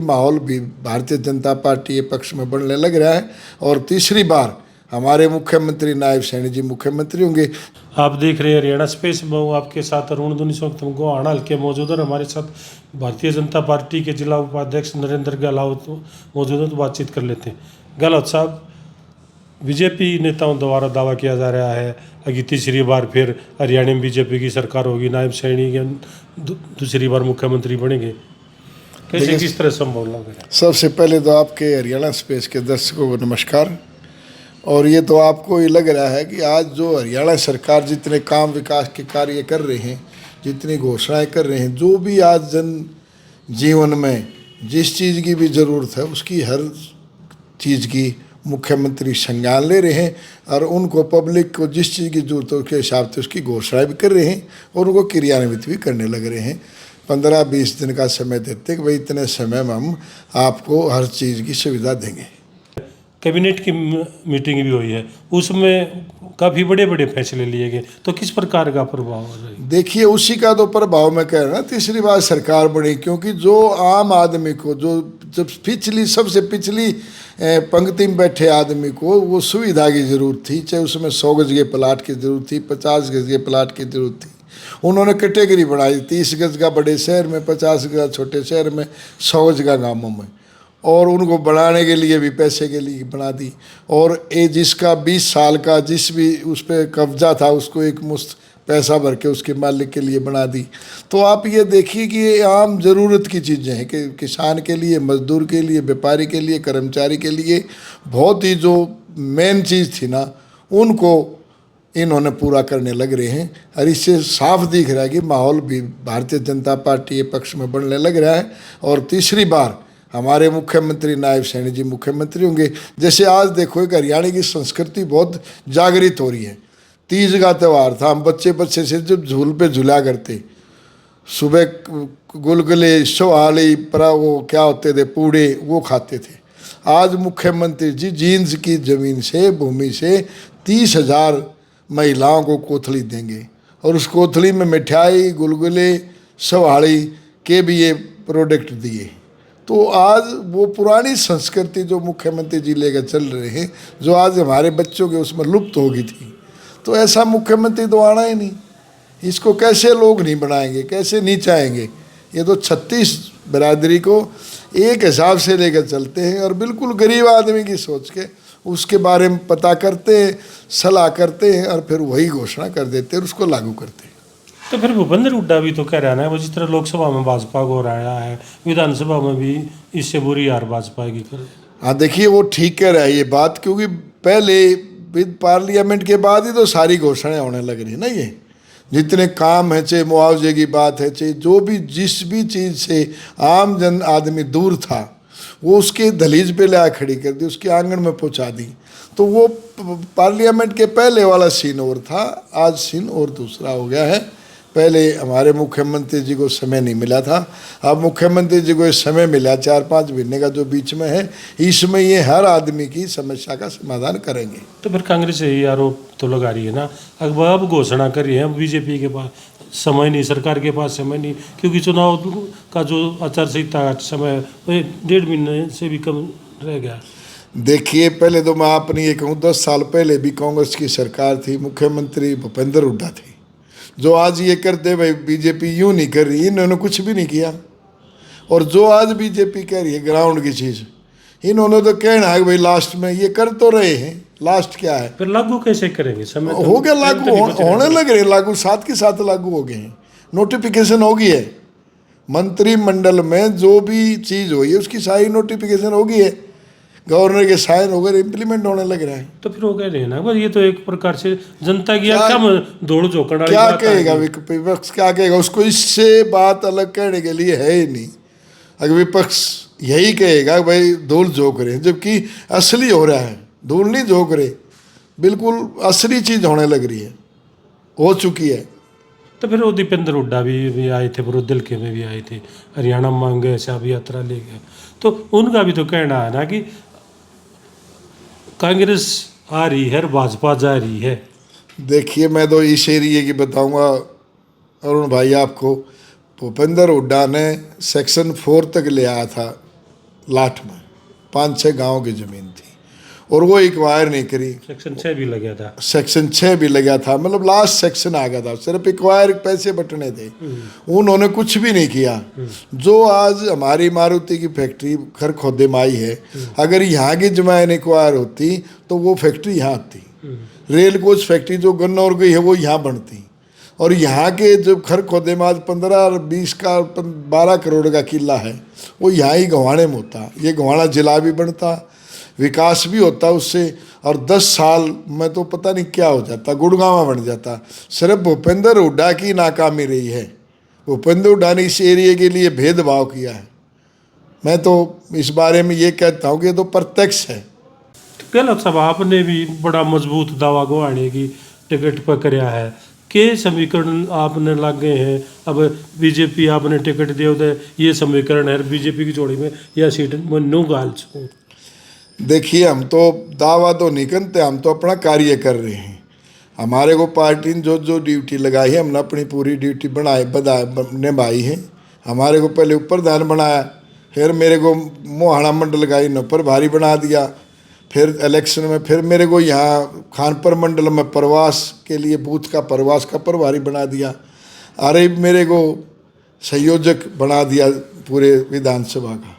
माहौल भी भारतीय जनता पार्टी के पक्ष में बनने लग रहा है और तीसरी बार हमारे मुख्यमंत्री नायब सैनी जी मुख्यमंत्री होंगे। आप देख रहे हैं हरियाणा स्पेस में हूँ आपके साथ अरुण दुनी सोक्तम गोहाना हल्के मौजूद और हमारे साथ भारतीय जनता पार्टी के जिला उपाध्यक्ष नरेंद्र गहलोत मौजूद हैं, तो बातचीत कर लेते हैं। गहलोत साहब, बीजेपी नेताओं द्वारा दावा किया जा रहा है कि तीसरी बार फिर हरियाणा में बीजेपी की सरकार होगी, नायब सैनी दूसरी बार मुख्यमंत्री बनेंगे, कैसे किस तरह संभव लग रहा है? सबसे पहले तो आपके हरियाणा स्पेस के दर्शकों को नमस्कार। और ये तो आपको ये लग रहा है कि आज जो हरियाणा सरकार जितने काम विकास के कार्य कर रहे हैं, जितनी घोषणाएं कर रहे हैं, जो भी आज जन जीवन में जिस चीज़ की भी ज़रूरत है उसकी हर चीज़ की मुख्यमंत्री संज्ञान ले रहे हैं और उनको पब्लिक को जिस चीज़ की जरूरत है उसके हिसाब से उसकी घोषणाएं भी कर रहे हैं और उनको क्रियान्वित भी करने लग रहे हैं। 15-20 दिन का समय देते कि भाई इतने समय में हम आपको हर चीज़ की सुविधा देंगे। कैबिनेट की मीटिंग भी हुई है, उसमें काफ़ी बड़े बड़े फैसले लिए गए, तो किस प्रकार का प्रभाव हो रहा है? देखिए, उसी का तो प्रभाव मैं कह रहा ना, तीसरी बार सरकार बनी, क्योंकि जो आम आदमी को, जो जब सबसे पिछली पंक्ति में बैठे आदमी को वो सुविधा की ज़रूरत थी, चाहे उसमें 100 गज के प्लाट की ज़रूरत थी, 50 गज के प्लाट की ज़रूरत थी, उन्होंने कैटेगरी बढ़ाई, 30 गज का बड़े शहर में, 50 गज का छोटे शहर में, 100 गज का गाँवों में, और उनको बनाने के लिए भी पैसे के लिए बना दी। और ये जिसका 20 साल का जिस भी उस पर कब्जा था उसको एक मुश्त पैसा भर के उसके मालिक के लिए बना दी। तो आप ये देखिए कि ये आम ज़रूरत की चीज़ें हैं कि किसान के लिए, मजदूर के लिए, व्यापारी के लिए, कर्मचारी के लिए बहुत ही जो मेन चीज़ थी ना, उनको इन्होंने पूरा करने लग रहे हैं। और इससे साफ दिख रहा है कि माहौल भी भारतीय जनता पार्टी के पक्ष में बनने लग रहा है और तीसरी बार हमारे मुख्यमंत्री नायब सैनी जी मुख्यमंत्री होंगे। जैसे आज देखो, एक हरियाणा की संस्कृति बहुत जागृत हो रही है। तीज का त्यौहार था, हम बच्चे से जब झूल पे झूला करते, सुबह गुलगुले, सोहाली, वो क्या होते थे, पूड़े, वो खाते थे। आज मुख्यमंत्री जी जींस की ज़मीन से, भूमि से 30,000 महिलाओं को कोथली देंगे और उस कोथली में मिठाई, गुलगुले, सोहाली के भी ये प्रोडक्ट दिए। तो आज वो पुरानी संस्कृति जो मुख्यमंत्री जी लेकर चल रहे हैं, जो आज हमारे बच्चों के उसमें लुप्त हो गई थी, तो ऐसा मुख्यमंत्री तो आना ही नहीं। इसको कैसे लोग नहीं बनाएंगे, कैसे नहीं चाहेंगे? ये तो 36 बिरादरी को एक हिसाब से लेकर चलते हैं और बिल्कुल गरीब आदमी की सोच के उसके बारे में पता करते हैं, सलाह करते हैं और फिर वही घोषणा कर देते हैं और उसको लागू करते हैं। तो फिर भूपेंद्र हुड्डा भी तो कह रहा है, वो जिस तरह लोकसभा में भाजपा को रहा है, विधानसभा में भी इससे बुरी हार भाजपा की कर। हाँ, देखिए, वो ठीक कह रहा है ये बात, क्योंकि पहले विद पार्लियामेंट के बाद ही तो सारी घोषणाएं होने लग रही है ना। ये जितने काम है, चाहे मुआवजे की बात है, चाहे जो भी जिस भी चीज़ से आम जन आदमी दूर था, वो उसके दहलीज पे ला खड़ी कर दी, उसके आंगन में पहुंचा दी। तो वो पार्लियामेंट के पहले वाला सीन और था, आज सीन और दूसरा हो गया है। पहले हमारे मुख्यमंत्री जी को समय नहीं मिला था, अब मुख्यमंत्री जी को समय मिला 4-5 महीने का जो बीच में है, इसमें ये हर आदमी की समस्या का समाधान करेंगे। तो फिर कांग्रेस यही आरोप तो लगा रही है ना, अब घोषणा कर रही है, बीजेपी के पास समय नहीं, सरकार के पास समय नहीं, क्योंकि चुनाव का जो आचार संहिता का समय 1.5 महीने से भी कम रह गया। देखिए, पहले तो मैं अपनी ये कहूँ, 10 साल पहले भी कांग्रेस की सरकार थी, मुख्यमंत्री भूपेंद्र हुड्डा थे। जो आज ये करते भाई बीजेपी यूँ नहीं कर रही, इन्होंने कुछ भी नहीं किया। और जो आज बीजेपी कह रही है ग्राउंड की चीज़, इन्होंने तो कहना है भाई लास्ट में ये कर तो रहे हैं, लास्ट क्या है? फिर लागू कैसे करेंगे? समय हो गया, लागू होने लग रहे हैं, लागू साथ के साथ लागू हो गए हैं, नोटिफिकेशन हो गई है। मंत्रिमंडल में जो भी चीज़ हुई है उसकी सारी नोटिफिकेशन हो गई है, गवर्नर के साइन हो गए, इम्प्लीमेंट होने लग रहा है। तो फिर वो कह रहे हैं ना, बस ये तो एक प्रकार से जनता की क्या दौड़ झोंकड़ क्या कहेगा विपक्ष, क्या कहेगा? उसको इससे बात अलग कहने के लिए है ही नहीं। अगर विपक्ष यही कहेगा भाई धूल झोंक रहे हैं, जबकि असली हो रहा है, धूल नहीं झोंक रहे, बिल्कुल असली चीज़ होने लग रही है, हो चुकी है। तो फिर वो दीपेंद्र हुड्डा भी आए थे, बुरुदिल के में भी आए थे, हरियाणा में गए, शब यात्रा ले गए, तो उनका भी तो कहना है ना कि कांग्रेस आ रही है और भाजपा जा रही है। देखिए, मैं तो इस एरिए की बताऊंगा अरुण भाई आपको, भूपेंद्र हुड्डा ने सेक्शन 4 तक ले आया था लाठ में 5-6 गांव की ज़मीन थी और वो एक्वायर नहीं करी। सेक्शन 6 भी लग गया था। सेक्शन 6 भी लगा था, मतलब लास्ट सेक्शन आ गया था, सिर्फ एक्वायर पैसे बटने थे, उन्होंने कुछ भी नहीं किया। जो आज हमारी मारुति की फैक्ट्री खरखोदे में आई है, अगर यहाँ की जमाइन एक्वायर होती तो वो फैक्ट्री यहाँ आती। रेल कोच फैक्ट्री जो गन्नौर गई है वो यहाँ बनती, और यहाँ के जो खरखोदे में आज 15-20 का 12 करोड़ का किला है वो यहाँ ही गवाणे में होता। ये गवाणा जिला भी बनता, विकास भी होता उससे, और 10 साल में तो पता नहीं क्या हो जाता, गुड़गांव बन जाता। सिर्फ भूपेंद्र हुड्डा की नाकामी रही है। भूपेंद्र हुड्डा ने इस एरिए के लिए भेदभाव किया है। मैं तो इस बारे में ये कहता हूँ कि ये तो प्रत्यक्ष है। गहलोत साहब, आपने भी बड़ा मजबूत दावा गुआने की टिकट पर कराया है। के समीकरण आपने लागे हैं, अब बीजेपी आपने टिकट दिया तो ये समीकरण है बीजेपी की जोड़ी में यह सीट में नो गाल छूं। देखिए, हम तो दावा तो नहीं करते, हम तो अपना कार्य कर रहे हैं। हमारे को पार्टी ने जो जो ड्यूटी लगाई है हमने अपनी पूरी ड्यूटी निभाई है। हमारे को पहले ऊपर प्रधान बनाया, फिर मेरे को मोहाना मंडल का इन प्रभारी बना दिया, फिर इलेक्शन में फिर मेरे को यहाँ खानपुर मंडल में प्रवास के लिए बूथ का प्रवास का प्रभारी बना दिया, अरे मेरे को संयोजक बना दिया पूरे विधानसभा का।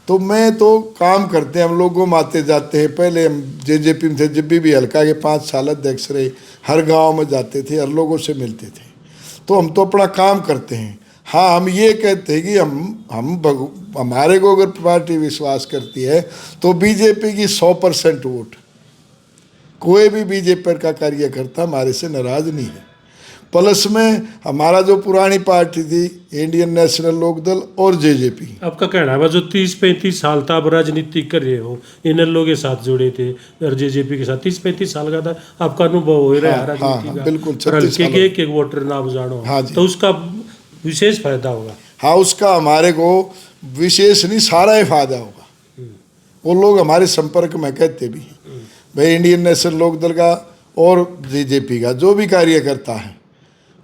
तो मैं तो काम करते हैं, हम लोगों में आते जाते हैं। पहले हम जेजेपी में थे, जब भी हल्का के 5 साल अध्यक्ष रहे, हर गांव में जाते थे, हर लोगों से मिलते थे। तो हम तो अपना काम करते हैं। हाँ, हम ये कहते हैं कि हमारे को अगर पार्टी विश्वास करती है तो बीजेपी की 100% वोट, कोई भी बीजेपी का कार्यकर्ता हमारे से नाराज नहीं है। प्लस में हमारा जो पुरानी पार्टी थी इंडियन नेशनल लोकदल और जेजेपी, आपका कहना है जो 30-35 साल था आप राजनीति कर रहे हो, इन लोगों के साथ जुड़े थे और जेजेपी के साथ 30-35 साल का था आपका अनुभव हो रहा है राजनीति का। बिल्कुल, एक एक वोटर नाम जानो, तो उसका विशेष फायदा होगा। हाँ, उसका हमारे को विशेष नहीं, सारा ही फायदा होगा। वो लोग हमारे संपर्क में कहते भी हैं भाई इंडियन नेशनल लोकदल का और जेजेपी का जो भी कार्यकर्ता है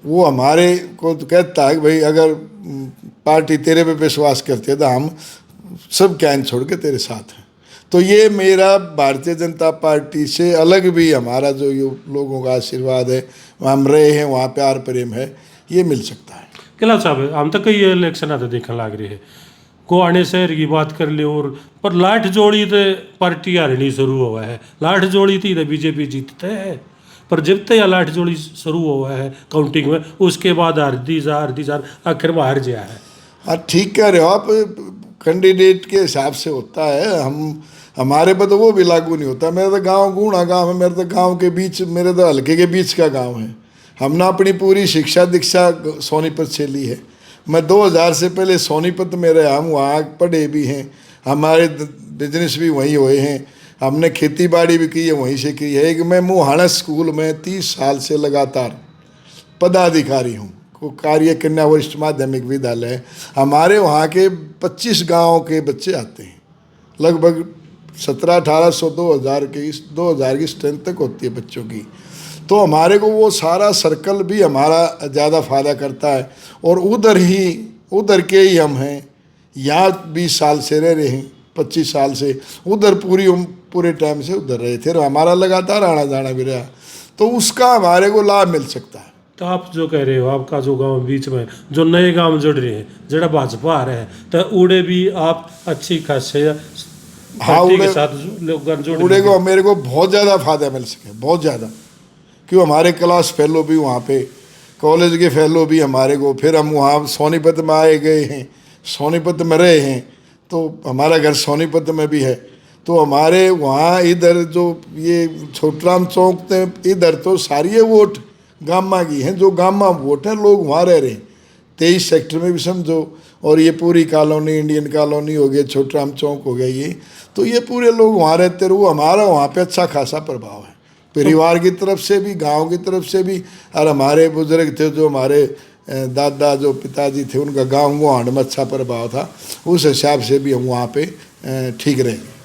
वो हमारे को तो कहता है कि भाई अगर पार्टी तेरे पे विश्वास करती है तो हम सब कैन छोड़ के तेरे साथ हैं। तो ये मेरा भारतीय जनता पार्टी से अलग भी हमारा जो ये लोगों का आशीर्वाद है, वहाँ हम रहे हैं, वहाँ प्यार प्रेम है, ये मिल सकता है। गहलोत साहब, हम तक कई इलेक्शन आते देखने लग रहे हैं, गुआने शहर की बात कर ले, और पर लाठ जोड़ी तो पार्टी हारनी शुरू हुआ है। लाठ जोड़ी थी तो बीजेपी जीतते है, पर जब तक यह लाठ जोड़ी शुरू हुआ है काउंटिंग में, उसके बाद हारती जा आखिर में हार गया है। हाँ, ठीक कह रहे हो आप, कैंडिडेट के हिसाब से होता है। हमारे पर तो वो भी लागू नहीं होता। मेरा तो गांव गुणा गांव है, मेरे तो गांव के बीच, मेरे तो हल्के के बीच का गांव है। हमने अपनी पूरी शिक्षा दीक्षा सोनीपत से ली है। मैं 2000 से पहले सोनीपत में रहा, हम वहाँ पढ़े भी हैं, हमारे बिजनेस भी वहीं हुए हैं, हमने खेती बाड़ी भी की है, वहीं से की है। कि मैं मोहाना स्कूल में 30 साल से लगातार पदाधिकारी हूँ, को कार्य कन्या वरिष्ठ माध्यमिक विद्यालय। हमारे वहाँ के 25 गाँव के बच्चे आते हैं, लगभग 1700-1800 2000 की स्ट्रेंथ तक होती है बच्चों की। तो हमारे को वो सारा सर्कल भी हमारा ज़्यादा फायदा करता है। और उधर के ही हम हैं, यहाँ 20 साल से रह रहे हैं, 25 साल से उधर पूरे टाइम से उधर रहे थे, और हमारा लगातार आना जाना भी रहा, तो उसका हमारे को लाभ मिल सकता है। तो आप जो कह रहे हो, आपका जो गांव बीच में जो नए गांव जुड़ रहे हैं, जरा भाजपा आ रहे हैं, तो उड़े भी आप अच्छी खासी पार्टी के साथ लोग जुड़ उड़े को मेरे को बहुत ज़्यादा फायदा मिल सके, बहुत ज़्यादा, क्यों हमारे क्लास फेलो भी वहाँ पे, कॉलेज के फेलो भी हमारे को, फिर हम वहाँ सोनीपत में आए गए हैं, सोनीपत में रहे हैं, तो हमारा घर सोनीपत में भी है। तो हमारे वहाँ इधर जो ये छोटराम चौक थे, इधर तो सारी ये वोट गामा की हैं, जो गामा वोट है लोग वहाँ रह रहे हैं, 23 सेक्टर में भी समझो, और ये पूरी कॉलोनी इंडियन कॉलोनी हो गया, छोटराम चौक हो गया, ये तो ये पूरे लोग वहाँ रहते रहो। हमारा वहाँ पे अच्छा खासा प्रभाव है, परिवार की तरफ से भी, गांव की तरफ से भी। और हमारे बुजुर्ग थे, जो हमारे दादा जो पिताजी थे, उनका गांव गुआंढ में अच्छा प्रभाव था, उस हिसाब से भी हम वहाँ पे ठीक रहेंगे।